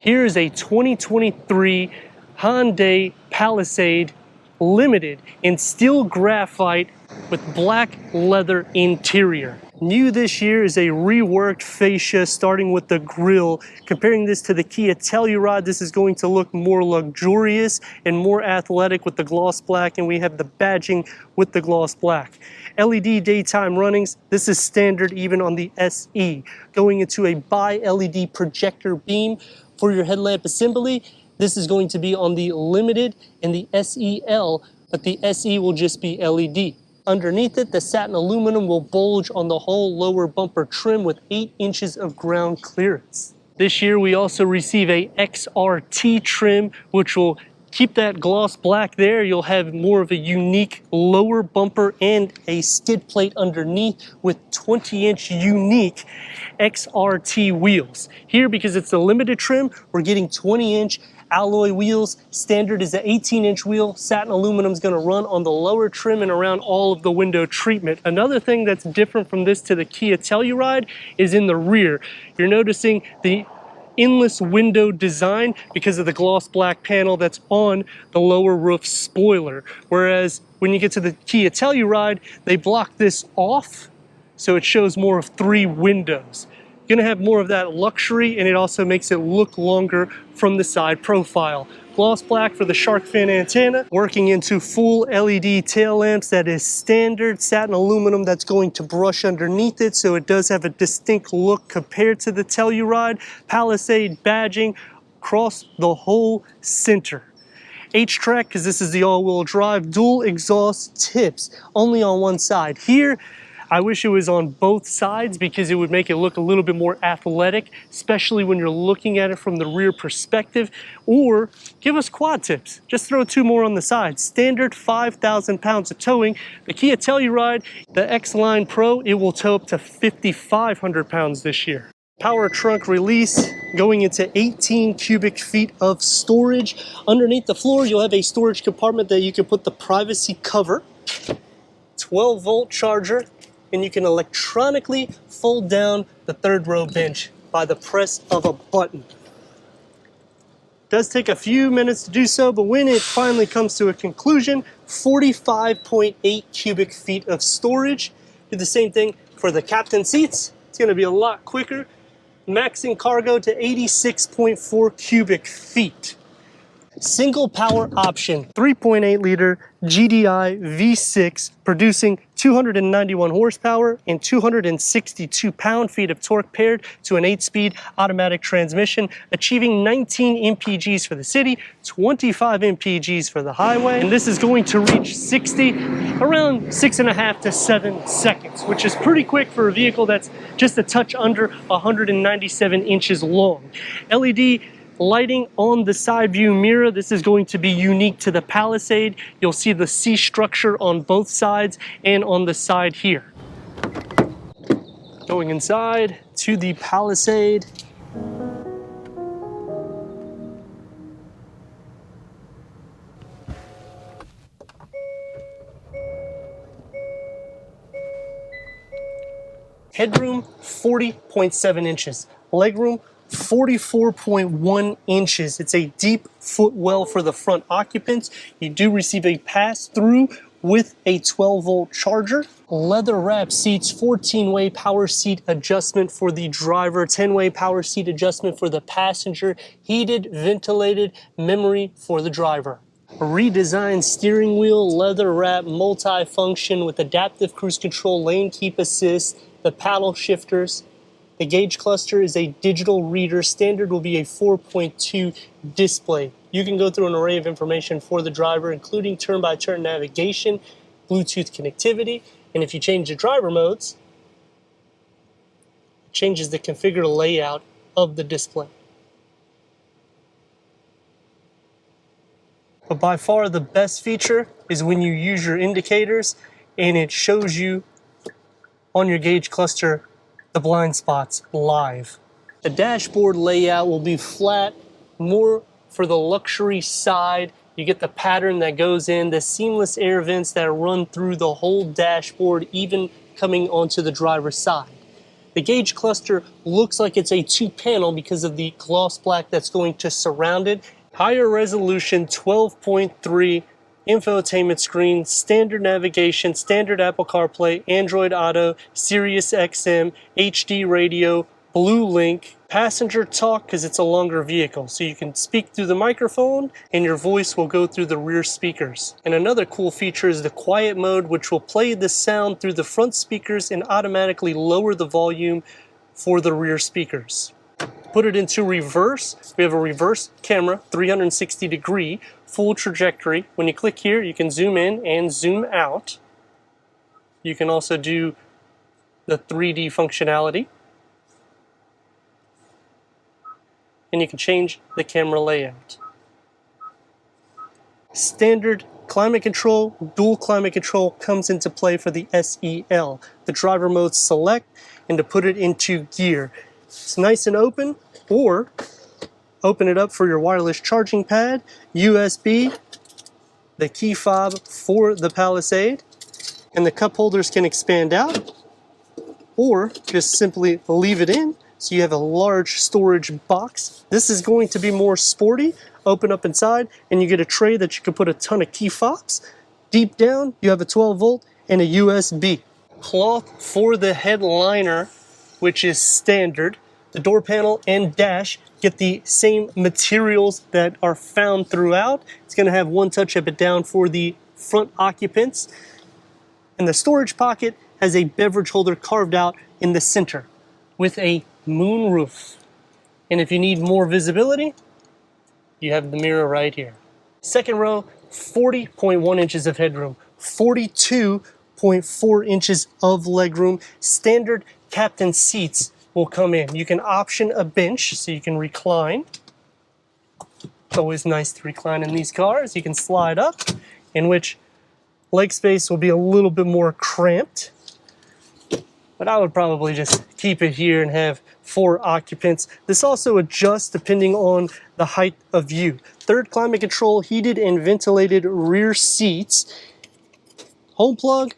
Here is a 2023 Hyundai Palisade Limited in steel graphite with black leather interior. New this year is a reworked fascia starting with the grille. Comparing this to the Kia Telluride, this is going to look more luxurious and more athletic with the gloss black, and we have the badging with the gloss black. LED daytime runnings, this is standard even on the SE. Going into a bi-LED projector beam for your headlamp assembly. This is going to be on the Limited and the SEL, but the SE will just be LED. Underneath it, the satin aluminum will bulge on the whole lower bumper trim with 8 inches of ground clearance. This year, we also receive a XRT trim, which will keep that gloss black there. You'll have more of a unique lower bumper and a skid plate underneath with 20-inch unique XRT wheels. Here, because it's the limited trim, we're getting 20-inch alloy wheels. Standard is an 18-inch wheel. Satin aluminum is going to run on the lower trim and around all of the window treatment. Another thing that's different from this to the Kia Telluride is in the rear. You're noticing the endless window design because of the gloss black panel that's on the lower roof spoiler. Whereas when you get to the Kia Telluride, they block this off so it shows more of 3 windows. You're gonna have more of that luxury, and it also makes it look longer from the side profile. Gloss black for the shark fin antenna, working into full LED tail lamps. That is standard. Satin aluminum that's going to brush underneath it, so it does have a distinct look compared to the Telluride. Palisade badging across the whole center. H-track, because this is the all-wheel drive, dual exhaust tips, only on one side. Here, I wish it was on both sides because it would make it look a little bit more athletic, especially when you're looking at it from the rear perspective. Or give us quad tips. Just throw 2 more on the side. Standard 5,000 pounds of towing. The Kia Telluride, the X-Line Pro, it will tow up to 5,500 pounds this year. Power trunk release going into 18 cubic feet of storage. Underneath the floor, you'll have a storage compartment that you can put the privacy cover, 12-volt charger, and you can electronically fold down the 3rd row bench by the press of a button. It does take a few minutes to do so, but when it finally comes to a conclusion, 45.8 cubic feet of storage. Do the same thing for the captain seats. It's gonna be a lot quicker. Maxing cargo to 86.4 cubic feet. Single power option, 3.8 liter GDI V6, producing 291 horsepower and 262 pound-feet of torque paired to an 8-speed automatic transmission, achieving 19 mpgs for the city, 25 mpgs for the highway. And this is going to reach 60 around 6.5 to 7 seconds, which is pretty quick for a vehicle that's just a touch under 197 inches long. LED lighting on the side view mirror. This is going to be unique to the Palisade. You'll see the C structure on both sides and on the side here. Going inside to the Palisade. Headroom, 40.7 inches. Legroom, 44.1 inches. It's a deep footwell for the front occupants. You do receive a pass-through with a 12-volt charger. Leather wrap seats, 14-way power seat adjustment for the driver, 10-way power seat adjustment for the passenger, heated, ventilated memory for the driver. A redesigned steering wheel, leather wrap, multi-function with adaptive cruise control, lane keep assist, the paddle shifters. The gauge cluster is a digital reader. Standard will be a 4.2 display. You can go through an array of information for the driver, including turn-by-turn navigation, Bluetooth connectivity, and if you change the driver modes, it changes the configured layout of the display. But by far the best feature is when you use your indicators and it shows you on your gauge cluster the blind spots live. The dashboard layout will be flat, more for the luxury side. You get the pattern that goes in, the seamless air vents that run through the whole dashboard, even coming onto the driver's side. The The gauge cluster looks like it's a 2-panel because of the gloss black that's going to surround it. Higher resolution 12.3 infotainment screen, standard navigation, standard Apple CarPlay, Android Auto, Sirius XM, HD radio, Blue Link, passenger talk because it's a longer vehicle, so you can speak through the microphone and your voice will go through the rear speakers. And another cool feature is the quiet mode, which will play the sound through the front speakers and automatically lower the volume for the rear speakers. Put it into reverse. We have a reverse camera, 360 degree, full trajectory. When you click here, you can zoom in and zoom out. You can also do the 3D functionality. And you can change the camera layout. Standard climate control, dual climate control comes into play for the SEL. The driver mode select and to put it into gear. It's nice and open, or open it up for your wireless charging pad, USB, the key fob for the Palisade, and the cup holders can expand out, or just simply leave it in so you have a large storage box. This is going to be more sporty. Open up inside and you get a tray that you can put a ton of key fobs. Deep down, you have a 12-volt and a USB. Cloth for the headliner, which is standard. The door panel and dash get the same materials that are found throughout. It's going to have one touch up and down for the front occupants. And the storage pocket has a beverage holder carved out in the center with a moon roof. And if you need more visibility, you have the mirror right here. Second row, 40.1 inches of headroom, 42.4 inches of legroom. Standard captain seats will come in. You can option a bench so you can recline. It's always nice to recline in these cars. You can slide up, in which leg space will be a little bit more cramped. But I would probably just keep it here and have 4 occupants. This also adjusts depending on the height of view. Third climate control, heated and ventilated rear seats. Home plug,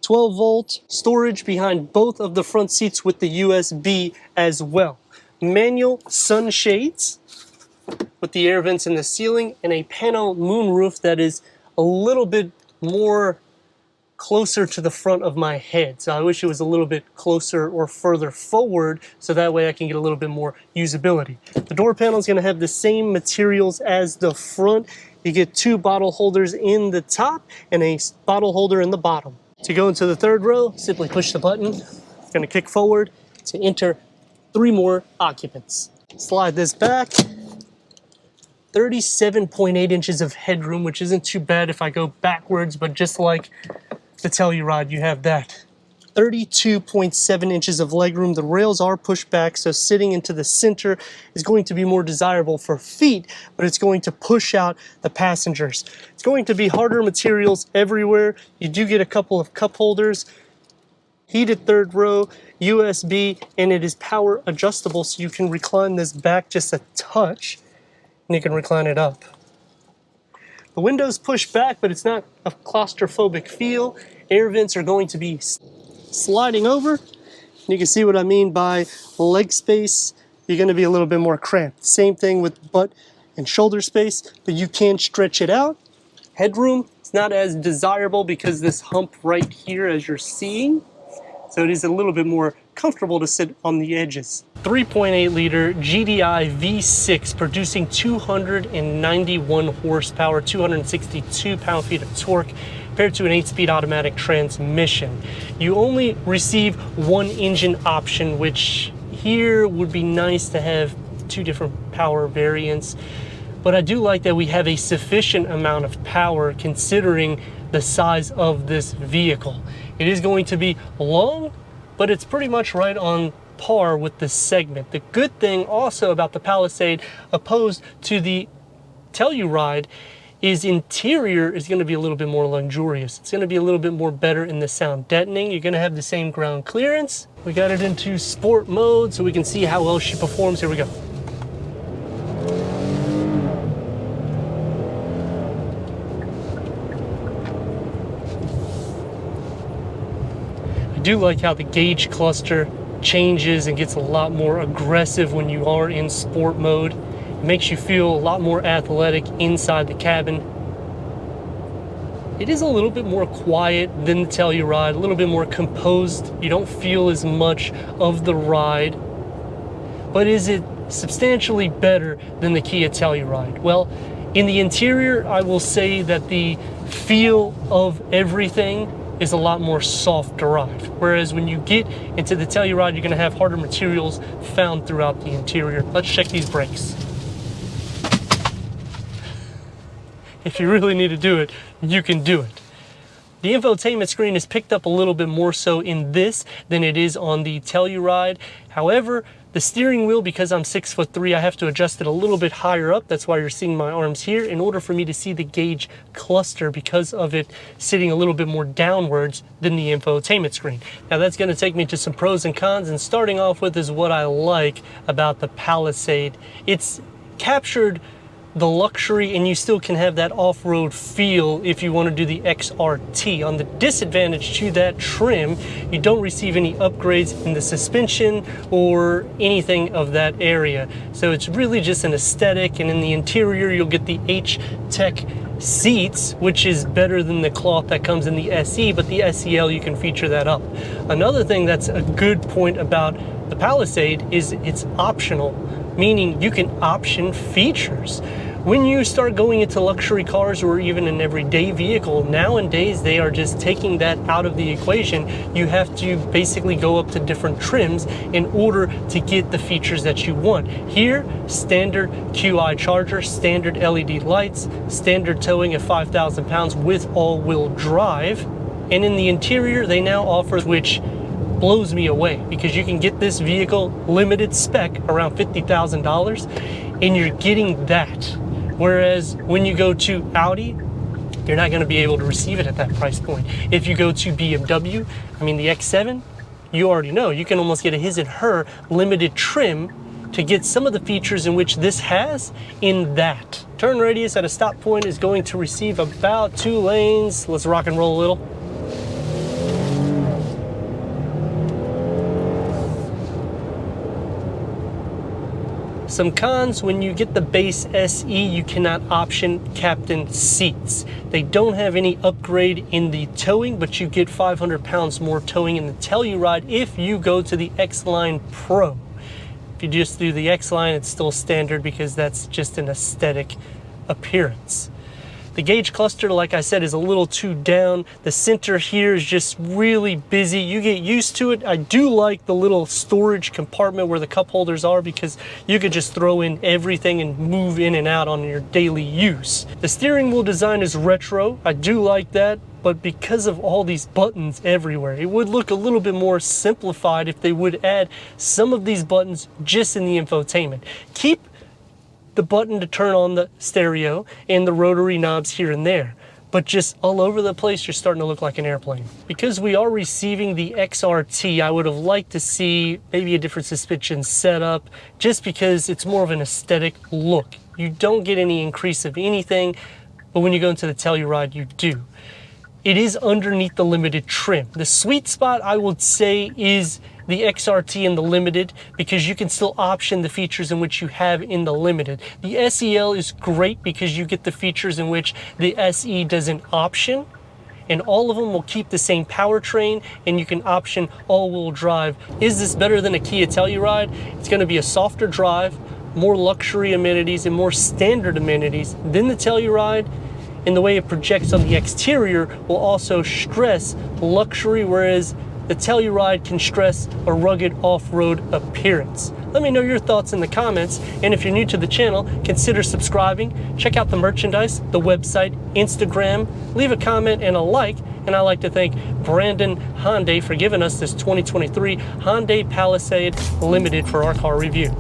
12-volt storage behind both of the front seats with the USB as well. Manual sunshades with the air vents in the ceiling and a panel moonroof that is a little bit more closer to the front of my head. So I wish it was a little bit closer or further forward so that way I can get a little bit more usability. The door panel is going to have the same materials as the front. You get 2 bottle holders in the top and a bottle holder in the bottom. To go into the third row, simply push the button. It's going to kick forward to enter 3 more occupants. Slide this back. 37.8 inches of headroom, which isn't too bad if I go backwards, but just like the Telluride, you have that. 32.7 inches of legroom. The rails are pushed back, so sitting into the center is going to be more desirable for feet, but it's going to push out the passengers. It's going to be harder materials everywhere. You do get a couple of cup holders, heated third row, USB, and it is power adjustable, so you can recline this back just a touch, and you can recline it up. The windows push back, but it's not a claustrophobic feel. Air vents are going to be sliding over. You can see what I mean by leg space. You're going to be a little bit more cramped. Same thing with butt and shoulder space, but you can stretch it out. Headroom is not as desirable because this hump right here, as you're seeing, so it is a little bit more comfortable to sit on the edges. 3.8 liter GDI V6 producing 291 horsepower, 262 pound-feet of torque, compared to an 8-speed automatic transmission. You only receive 1 engine option, which here would be nice to have 2 different power variants. But I do like that we have a sufficient amount of power considering the size of this vehicle. It is going to be long, but it's pretty much right on par with the segment. The good thing also about the Palisade, opposed to the Telluride, is interior is going to be a little bit more luxurious. It's going to be a little bit more better in the sound deadening. You're going to have the same ground clearance. We got it into sport mode so we can see how well she performs. Here we go. I do like how the gauge cluster changes and gets a lot more aggressive when you are in sport mode. It makes you feel a lot more athletic inside the cabin. It is a little bit more quiet than the Telluride, a little bit more composed. You don't feel as much of the ride. But is it substantially better than the Kia Telluride? Well, in the interior, I will say that the feel of everything is a lot more soft drive. Whereas when you get into the Telluride, you're gonna have harder materials found throughout the interior. Let's check these brakes. If you really need to do it, you can do it. The infotainment screen is picked up a little bit more so in this than it is on the Telluride. However, the steering wheel, because I'm 6'3", I have to adjust it a little bit higher up. That's why you're seeing my arms here in order for me to see the gauge cluster because of it sitting a little bit more downwards than the infotainment screen. Now that's going to take me to some pros and cons, and starting off with is what I like about the Palisade. It's captured the luxury, and you still can have that off-road feel if you want to do the XRT. On the disadvantage to that trim, you don't receive any upgrades in the suspension or anything of that area. So it's really just an aesthetic, and in the interior you'll get the H-Tech seats, which is better than the cloth that comes in the SE, but the SEL, you can feature that up. Another thing that's a good point about the Palisade is it's optional, meaning you can option features. When you start going into luxury cars or even an everyday vehicle, nowadays they are just taking that out of the equation. You have to basically go up to different trims in order to get the features that you want. Here, standard QI charger, standard LED lights, standard towing at 5,000 pounds with all-wheel drive. And in the interior, they now offer, which blows me away, because you can get this vehicle limited spec around $50,000 and you're getting that. Whereas when you go to Audi, you're not going to be able to receive it at that price point. If you go to BMW, I mean the X7, you already know you can almost get a his and her limited trim to get some of the features in which this has in that. Turn radius at a stop point is going to receive about 2 lanes. Let's rock and roll a little. Some cons: when you get the base SE, you cannot option captain seats. They don't have any upgrade in the towing, but you get 500 pounds more towing in the Telluride if you go to the X-Line Pro. If you just do the X-Line, it's still standard because that's just an aesthetic appearance. The gauge cluster, like I said, is a little too down. The center here is just really busy. You get used to it. I do like the little storage compartment where the cup holders are, because you could just throw in everything and move in and out on your daily use. The steering wheel design is retro. I do like that, but because of all these buttons everywhere, it would look a little bit more simplified if they would add some of these buttons just in the infotainment. Keep the button to turn on the stereo and the rotary knobs here and there, but just all over the place, you're starting to look like an airplane. Because we are receiving the XRT, I would have liked to see maybe a different suspension setup, just because it's more of an aesthetic look. You don't get any increase of anything, but when you go into the Telluride, you do. It is underneath the limited trim. The sweet spot, I would say, is the XRT and the limited, because you can still option the features in which you have in the limited. The SEL is great because you get the features in which the SE doesn't option, and all of them will keep the same powertrain, and you can option all-wheel drive. Is this better than a Kia Telluride? It's going to be a softer drive, more luxury amenities, and more standard amenities than the Telluride. And the way it projects on the exterior will also stress luxury, whereas the Telluride can stress a rugged off-road appearance. Let me know your thoughts in the comments, and if you're new to the channel, consider subscribing. Check out the merchandise, the website, Instagram, leave a comment and a like, and I'd like to thank Brandon Hyundai for giving us this 2023 Hyundai Palisade Limited for our car review.